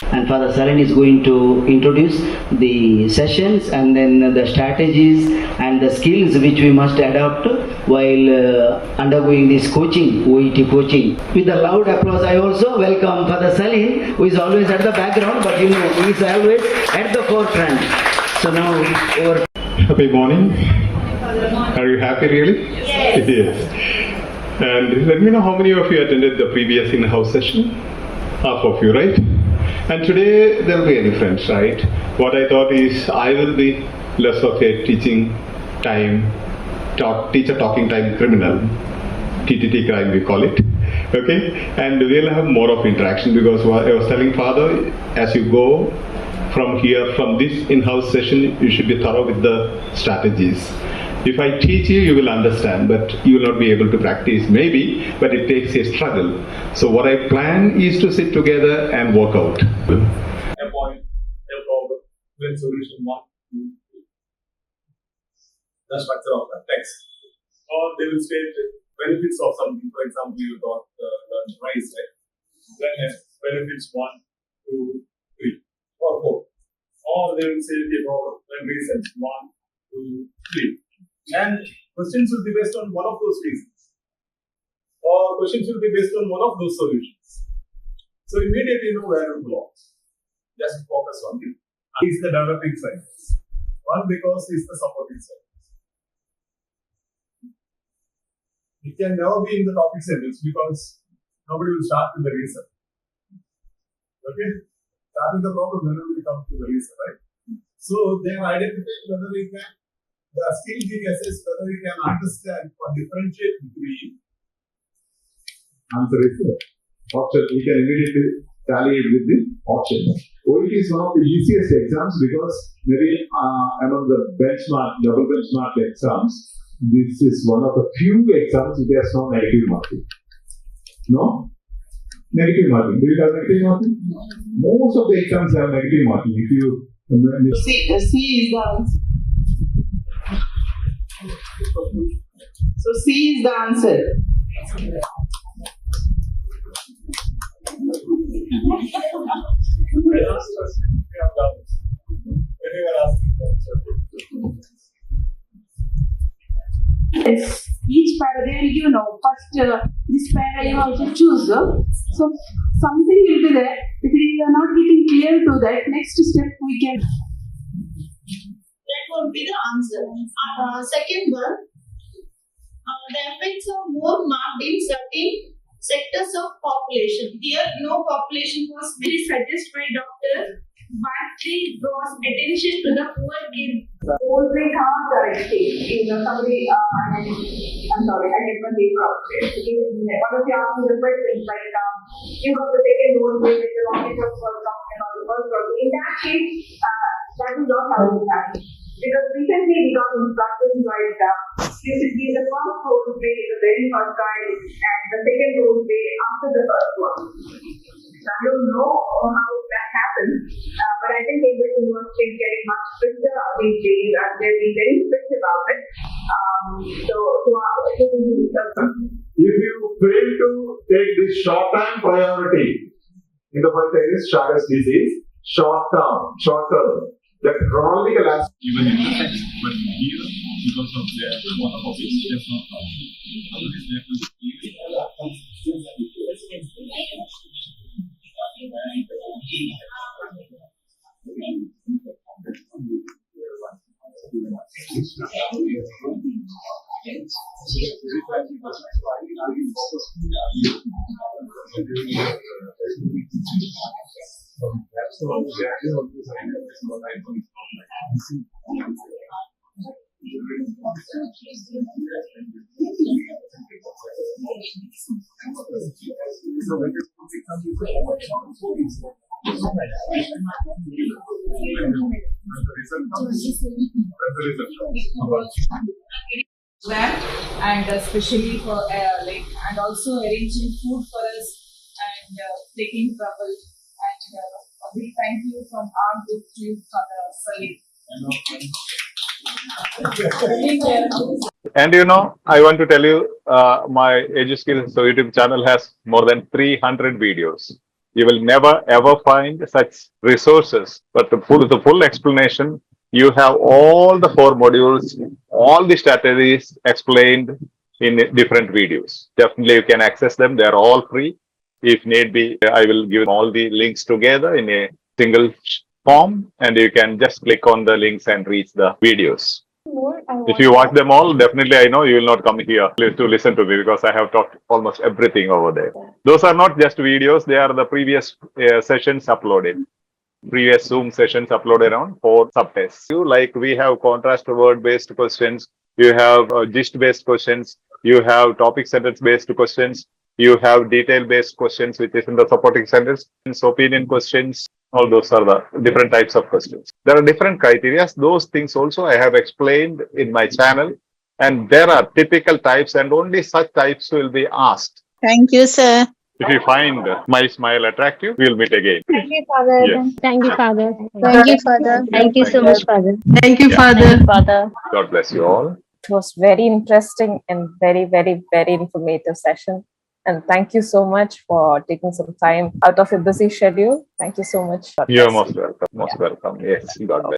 And Father Sarin is going to introduce the sessions and then the strategies and the skills which we must adopt while undergoing this coaching, OET coaching. With a loud applause, I also welcome Father Sarin, who is always at the background, but he is always at the forefront. So now, over. Happy morning. Are you happy really? Yes. Yes. And let me know how many of you attended the previous in-house session? Half of you, right? And today there will be a difference, right? What I thought is I will be less of a teaching time, teacher talking time criminal, TTT crime we call it, okay? And we'll have more of interaction because what I was telling Father, as you go from here, from this in-house session, you should be thorough with the strategies. If I teach you, you will understand, but you will not be able to practice, maybe, but it takes a struggle. So what I plan is to sit together and work out. A point, a problem, then solution 1, 2, 3. The structure of the text. Or they will state benefits of something. For example, you got rice, right? Then benefits 1, 2, 3, or 4. Or they will say about reasons 1, 2, 3. And questions will be based on one of those reasons. Or questions will be based on one of those solutions. So immediately you know where it belongs. Just focus on it. Is the developing science. One, because it's the supporting science. It can never be in the topic sentence because nobody will start with the reason. Okay? Start with the problem, then we come to the reason, right? So they have identified whether we can, the skill being assessed, whether we can understand or differentiate between. Answer is yes. Option. We can immediately tally it with the option. OET is one of the easiest exams because maybe among the benchmark, double benchmark exams, this is one of the few exams which has no negative marking. No? Negative marking. Do you have negative marking? No. Most of the exams have negative marking. If you C is the answer. So C is the answer. Yes, each para there you know first this para you have to choose. So something will be there. If you are not getting clear to that, next step we can. That would be the answer. Second one, the effects are more marked in certain sectors of population. Here, no population was very suggested by Dr. Bartley draws attention to the poor in Always have corrected. You know, somebody, I'm sorry, I get my paper out there. One of the asking the questions like, you got the second road where the longest of first and on the first road. In that case, that is not how it happens. Because recently we got instructions like, you should give the first road way the very first time and the second road way after the first one. I don't know how that happens, but I think Cambridge University is getting much stricter these days and they're being very strict about it. if you fail to take this short-term priority in the first thing is Chagas disease, short-term, that chronological aspect. Even in the text, but here, because of their one of it, there's not found. Otherwise, they have to and especially for and also arranging food for us and taking trouble and a big thank you from our group to Father Salim. And I want to tell you, my Eduskills YouTube channel has more than 300 videos. You will never ever find such resources. But the full explanation, you have all the 4 modules, all the strategies explained in different videos. Definitely you can access them. They are all free. If need be, I will give all the links together in a single form, and you can just click on the links and reach the videos. If you watch them all, definitely I know you will not come here to listen to me, because I have talked almost everything over there. Those are not just videos, they are the previous sessions uploaded. Previous Zoom sessions uploaded on 4 subtests. Like we have contrast word based questions, you have gist based questions, you have topic sentence based questions, you have detail based questions, which is in the supporting sentence, opinion questions. All those are the different types of questions. There are different criteria. Those things also I have explained in my channel, and there are typical types, and only such types will be asked. Thank you, sir. If you find my smile attractive, we'll meet again. Thank you, Father. Yes. Thank you, Father. Thank you, Father. Thank you so much, Father. Thank you, Thank you, Father. God bless you all. It was very interesting and very, very, very informative session. And thank you so much for taking some time out of your busy schedule. Thank you so much. God You're bless most welcome. Most welcome. Yes, God bless.